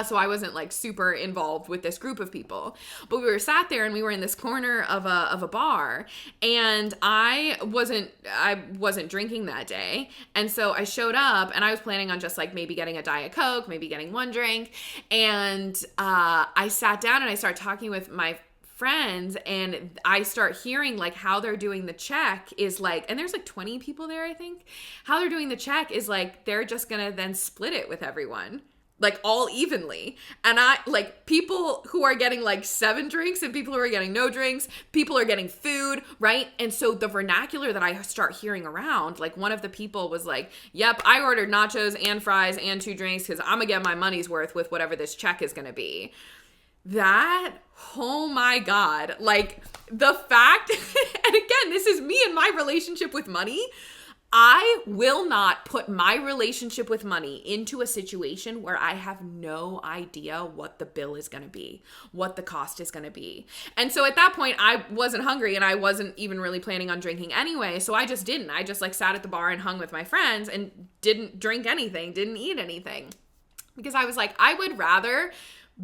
So I wasn't like super involved with this group of people, but we were sat there and we were in this corner of a bar, and I wasn't drinking that day. And so I showed up and I was planning on just like maybe getting a Diet Coke, maybe getting one drink. And I sat down and I started talking with my friends and I start hearing like how they're doing the check is like, and there's like 20 people there, I think. How they're doing the check is like, they're just going to then split it with everyone, like all evenly. And I like people who are getting like 7 drinks and people who are getting no drinks, people are getting food, right? And so the vernacular that I start hearing around, like one of the people was like, yep, I ordered nachos and fries and 2 drinks because I'm gonna get my money's worth with whatever this check is gonna be. That, oh my God, like the fact, and again, this is me and my relationship with money. I will not put my relationship with money into a situation where I have no idea what the bill is going to be, what the cost is going to be. And so at that point, I wasn't hungry and I wasn't even really planning on drinking anyway. So I just didn't. I just like sat at the bar and hung with my friends and didn't drink anything, didn't eat anything. Because I was like, I would rather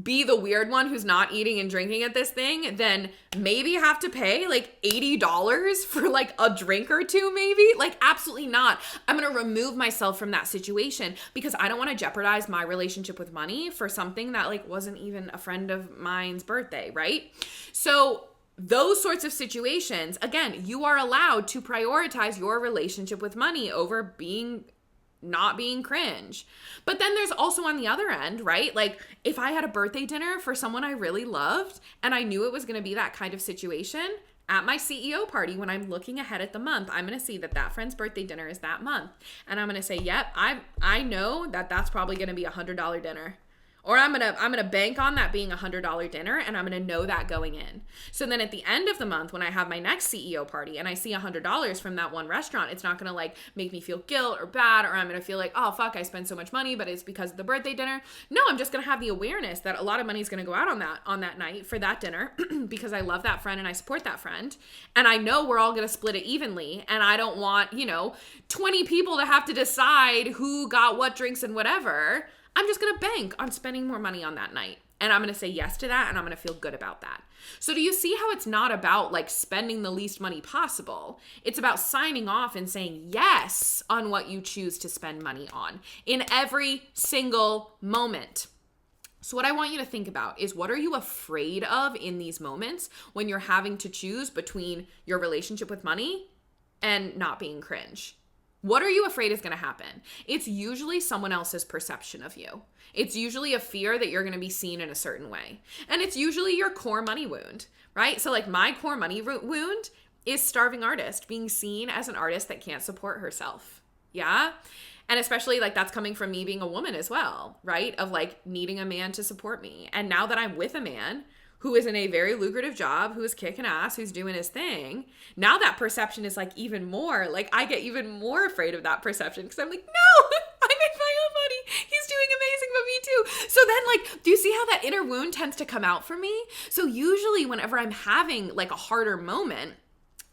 be the weird one who's not eating and drinking at this thing, then maybe have to pay like $80 for like a drink or 2 maybe. Like absolutely not. I'm going to remove myself from that situation because I don't want to jeopardize my relationship with money for something that like wasn't even a friend of mine's birthday, right? So those sorts of situations, again, you are allowed to prioritize your relationship with money over not being cringe. But then there's also on the other end, right? Like if I had a birthday dinner for someone I really loved and I knew it was going to be that kind of situation, at my CEO party, when I'm looking ahead at the month, I'm going to see that friend's birthday dinner is that month. And I'm going to say, yep, I know that's probably going to be $100 dinner. Or I'm gonna bank on that being $100 dinner, and I'm gonna know that going in. So then at the end of the month, when I have my next CEO party and I see $100 from that one restaurant, it's not gonna like make me feel guilt or bad, or I'm gonna feel like, oh fuck, I spent so much money, but it's because of the birthday dinner. No, I'm just gonna have the awareness that a lot of money is gonna go out on that night for that dinner because I love that friend and I support that friend, and I know we're all gonna split it evenly, and I don't want 20 people to have to decide who got what drinks and whatever. I'm just going to bank on spending more money on that night. And I'm going to say yes to that, and I'm going to feel good about that. So do you see how it's not about like spending the least money possible? It's about signing off and saying yes on what you choose to spend money on in every single moment. So what I want you to think about is, what are you afraid of in these moments when you're having to choose between your relationship with money and not being cringe? What are you afraid is going to happen? It's usually someone else's perception of you. It's usually a fear that you're going to be seen in a certain way. And it's usually your core money wound, right? So like my core money wound is starving artist, being seen as an artist that can't support herself. Yeah? And especially like that's coming from me being a woman as well, right? Of like needing a man to support me. And now that I'm with a man who is in a very lucrative job, who is kicking ass, who's doing his thing, now that perception is like even more, like I get even more afraid of that perception because I'm like, no, I make my own money. He's doing amazing, but me too. So then like, do you see how that inner wound tends to come out for me? So usually whenever I'm having like a harder moment,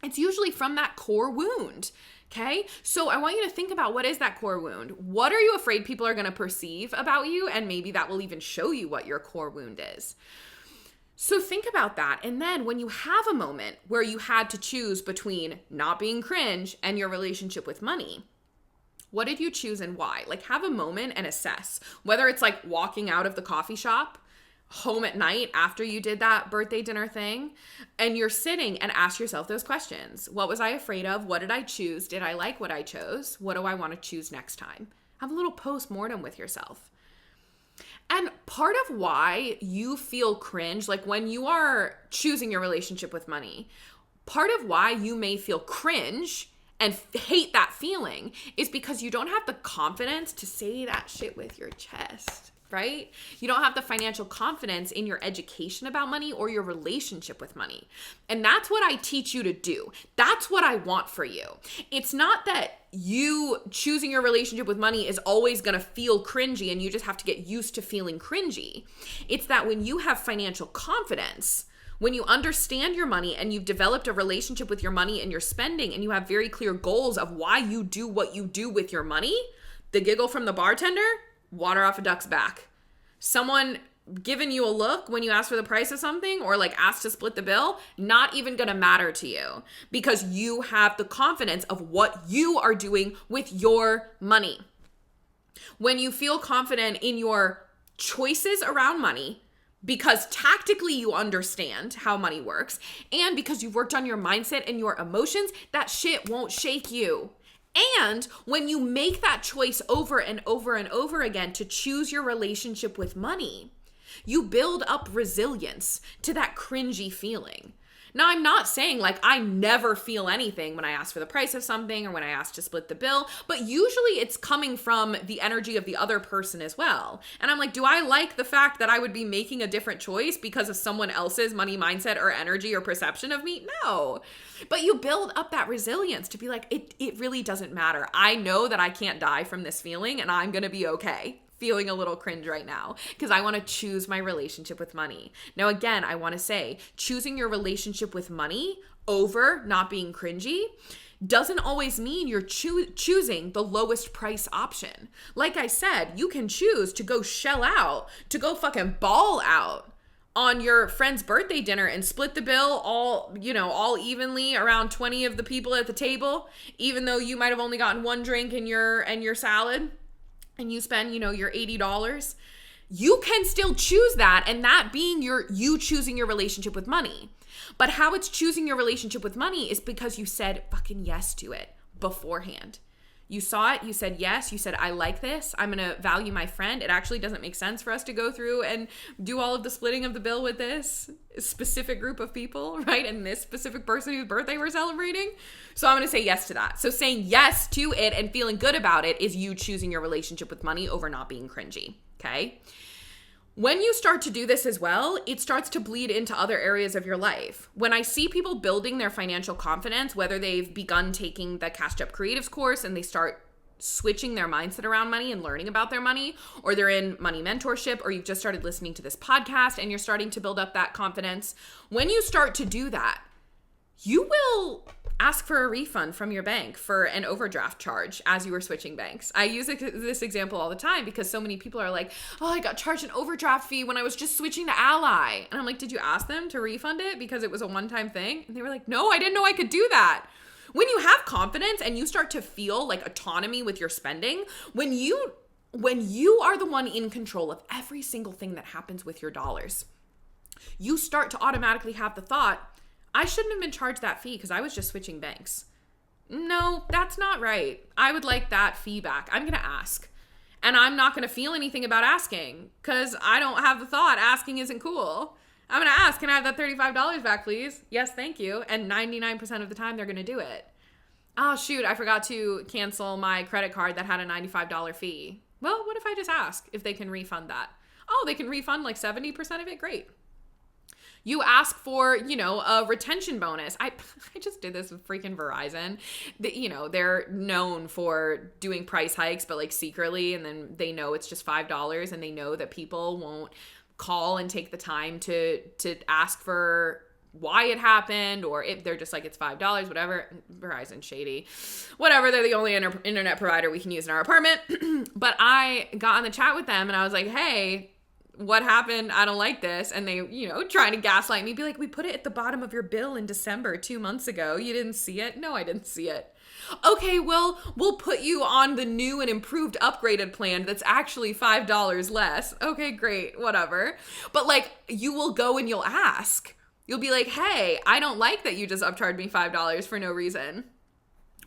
it's usually from that core wound. Okay, so I want you to think about, what is that core wound? What are you afraid people are going to perceive about you? And maybe that will even show you what your core wound is. So think about that. And then when you have a moment where you had to choose between not being cringe and your relationship with money, what did you choose and why? Like have a moment and assess whether it's like walking out of the coffee shop, home at night after you did that birthday dinner thing, and you're sitting and ask yourself those questions. What was I afraid of? What did I choose? Did I like what I chose? What do I want to choose next time? Have a little post-mortem with yourself. And part of why you feel cringe, like when you are choosing your relationship with money, part of why you may feel cringe and hate that feeling is because you don't have the confidence to say that shit with your chest, right? You don't have the financial confidence in your education about money or your relationship with money. And that's what I teach you to do. That's what I want for you. It's not that you choosing your relationship with money is always going to feel cringy and you just have to get used to feeling cringy. It's that when you have financial confidence, when you understand your money and you've developed a relationship with your money and your spending, and you have very clear goals of why you do what you do with your money, the giggle from the bartender, water off a duck's back. Someone giving you a look when you ask for the price of something or like ask to split the bill, not even going to matter to you because you have the confidence of what you are doing with your money. When you feel confident in your choices around money, because tactically you understand how money works, and because you've worked on your mindset and your emotions, that shit won't shake you. And when you make that choice over and over and over again to choose your relationship with money, you build up resilience to that cringy feeling. Now, I'm not saying like I never feel anything when I ask for the price of something or when I ask to split the bill, but usually it's coming from the energy of the other person as well. And I'm like, do I like the fact that I would be making a different choice because of someone else's money mindset or energy or perception of me? No. But you build up that resilience to be like, it really doesn't matter. I know that I can't die from this feeling and I'm going to be okay. Feeling a little cringe right now because I want to choose my relationship with money. Now, again, I want to say choosing your relationship with money over not being cringy doesn't always mean you're choosing the lowest price option. Like I said, you can choose to go shell out, to go fucking ball out on your friend's birthday dinner and split the bill all evenly around 20 of the people at the table, even though you might have only gotten one drink and your salad. And you spend, your $80, you can still choose that, and that being you choosing your relationship with money. But how it's choosing your relationship with money is because you said fucking yes to it beforehand. You saw it, you said yes, you said, I like this, I'm gonna value my friend. It actually doesn't make sense for us to go through and do all of the splitting of the bill with this specific group of people, right? And this specific person whose birthday we're celebrating. So I'm gonna say yes to that. So saying yes to it and feeling good about it is you choosing your relationship with money over not being cringy, okay? When you start to do this as well, it starts to bleed into other areas of your life. When I see people building their financial confidence, whether they've begun taking the Cashed Up Creatives course and they start switching their mindset around money and learning about their money, or they're in money mentorship, or you've just started listening to this podcast and you're starting to build up that confidence, when you start to do that, you will ask for a refund from your bank for an overdraft charge as you were switching banks. I use this example all the time because so many people are like, oh, I got charged an overdraft fee when I was just switching to Ally. And I'm like, did you ask them to refund it because it was a one-time thing? And they were like, no, I didn't know I could do that. When you have confidence and you start to feel like autonomy with your spending, when you are the one in control of every single thing that happens with your dollars, you start to automatically have the thought, I shouldn't have been charged that fee because I was just switching banks. No, that's not right. I would like that fee back. I'm going to ask. And I'm not going to feel anything about asking because I don't have the thought asking isn't cool. I'm going to ask, can I have that $35 back, please? Yes, thank you. And 99% of the time, they're going to do it. Oh, shoot, I forgot to cancel my credit card that had a $95 fee. Well, what if I just ask if they can refund that? Oh, they can refund like 70% of it? Great. You ask for, a retention bonus. I just did this with freaking Verizon. They're known for doing price hikes, but like secretly, and then they know it's just $5 and they know that people won't call and take the time to ask for why it happened, or if they're just like, it's $5, whatever. Verizon shady. Whatever, they're the only internet provider we can use in our apartment. But I got on the chat with them and I was like, hey, what happened? I don't like this. And they, trying to gaslight me, be like, we put it at the bottom of your bill in December 2 months ago. You didn't see it? No, I didn't see it. Okay, well, we'll put you on the new and improved upgraded plan that's actually $5 less. Okay, great, whatever. But like, you will go and you'll ask. You'll be like, hey, I don't like that you just upcharged me $5 for no reason.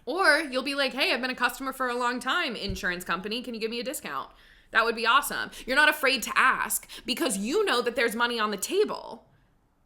Or you'll be like, hey, I've been a customer for a long time, insurance company. Can you give me a discount? That would be awesome. You're not afraid to ask because you know that there's money on the table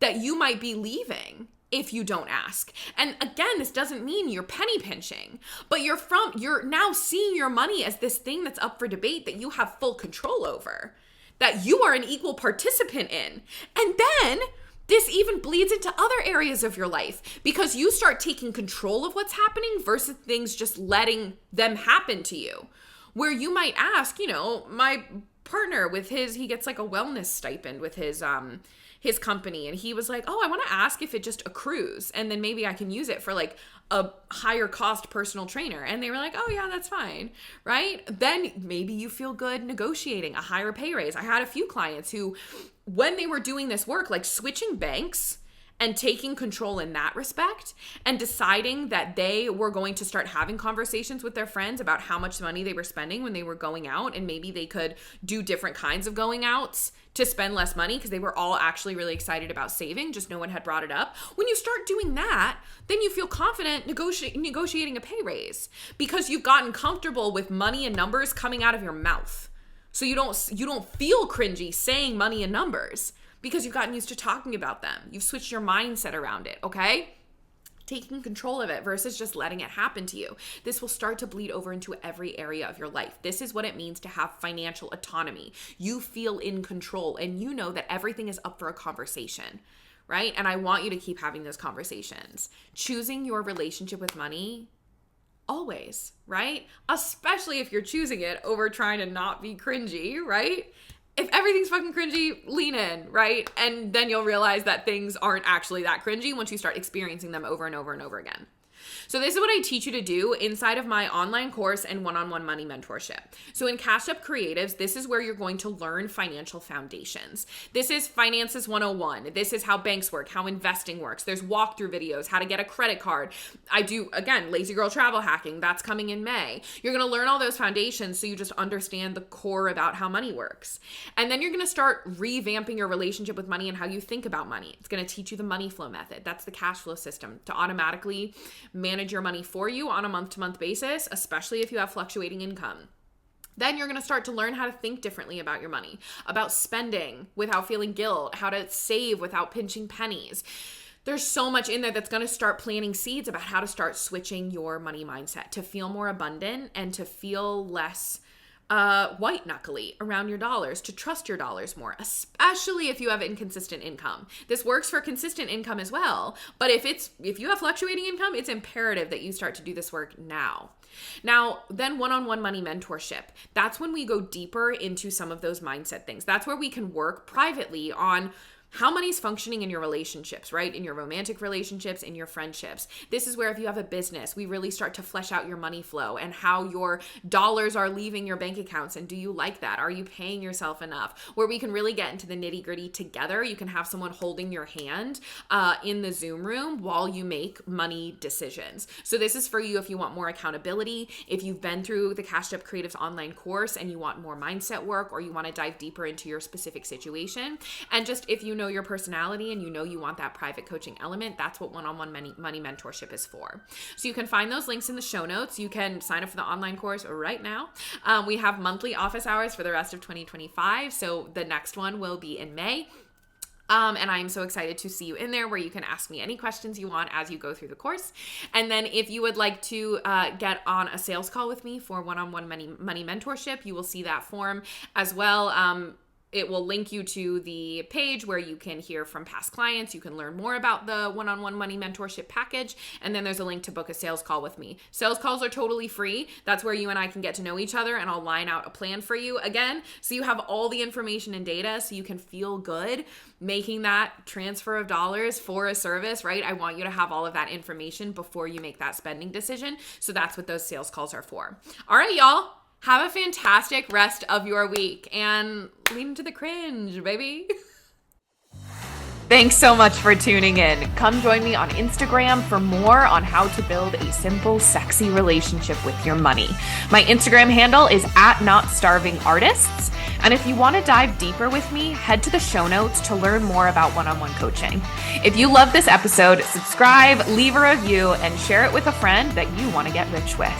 that you might be leaving if you don't ask. And again, this doesn't mean you're penny pinching, but you're now seeing your money as this thing that's up for debate that you have full control over, that you are an equal participant in. And then this even bleeds into other areas of your life because you start taking control of what's happening versus things just letting them happen to you. Where you might ask, my partner he gets like a wellness stipend with his company. And he was like, oh, I want to ask if it just accrues. And then maybe I can use it for like a higher cost personal trainer. And they were like, oh yeah, that's fine. Right? Then maybe you feel good negotiating a higher pay raise. I had a few clients who, when they were doing this work, like switching banks and taking control in that respect and deciding that they were going to start having conversations with their friends about how much money they were spending when they were going out, and maybe they could do different kinds of going outs to spend less money because they were all actually really excited about saving, just no one had brought it up. When you start doing that, then you feel confident negotiating a pay raise because you've gotten comfortable with money and numbers coming out of your mouth. So you don't feel cringy saying money and numbers because you've gotten used to talking about them. You've switched your mindset around it, okay? Taking control of it versus just letting it happen to you. This will start to bleed over into every area of your life. This is what it means to have financial autonomy. You feel in control and you know that everything is up for a conversation, right? And I want you to keep having those conversations. Choosing your relationship with money always, right? Especially if you're choosing it over trying to not be cringy, right? If everything's fucking cringy, lean in, right? And then you'll realize that things aren't actually that cringy once you start experiencing them over and over and over again. So this is what I teach you to do inside of my online course and one-on-one money mentorship. So in Cashed Up Creatives, this is where you're going to learn financial foundations. This is Finances 101. This is how banks work, how investing works. There's walkthrough videos, how to get a credit card. I do, again, Lazy Girl Travel Hacking. That's coming in May. You're going to learn all those foundations so you just understand the core about how money works. And then you're going to start revamping your relationship with money and how you think about money. It's going to teach you the money flow method. That's the cash flow system to automatically manage your money for you on a month-to-month basis, especially if you have fluctuating income. Then you're going to start to learn how to think differently about your money, about spending without feeling guilt, how to save without pinching pennies. There's so much in there that's going to start planting seeds about how to start switching your money mindset to feel more abundant and to feel less white knuckly around your dollars, to trust your dollars more, especially if you have inconsistent income. This works for consistent income as well, but if you have fluctuating income, it's imperative that you start to do this work now. Now, then one-on-one money mentorship. That's when we go deeper into some of those mindset things. That's where we can work privately on how money's functioning in your relationships, right? In your romantic relationships, in your friendships. This is where if you have a business, we really start to flesh out your money flow and how your dollars are leaving your bank accounts. And do you like that? Are you paying yourself enough? Where we can really get into the nitty gritty together. You can have someone holding your hand in the Zoom room while you make money decisions. So this is for you if you want more accountability, if you've been through the Cashed Up Creatives online course and you want more mindset work, or you want to dive deeper into your specific situation. And just if you know your personality and you know you want that private coaching element, that's what one-on-one money mentorship is for. So you can find those links in the show notes. You can sign up for the online course right now. We have monthly office hours for the rest of 2025. So the next one will be in May. And I'm so excited to see you in there, where you can ask me any questions you want as you go through the course. And then if you would like to get on a sales call with me for one-on-one money mentorship, you will see that form as well. It will link you to the page where you can hear from past clients. You can learn more about the one-on-one money mentorship package. And then there's a link to book a sales call with me. Sales calls are totally free. That's where you and I can get to know each other, and I'll line out a plan for you again. So you have all the information and data so you can feel good making that transfer of dollars for a service, right? I want you to have all of that information before you make that spending decision. So that's what those sales calls are for. All right, y'all. Have a fantastic rest of your week and lean into the cringe, baby. Thanks so much for tuning in. Come join me on Instagram for more on how to build a simple, sexy relationship with your money. My Instagram handle is @NotStarvingArtists. And if you want to dive deeper with me, head to the show notes to learn more about one-on-one coaching. If you love this episode, subscribe, leave a review, and share it with a friend that you want to get rich with.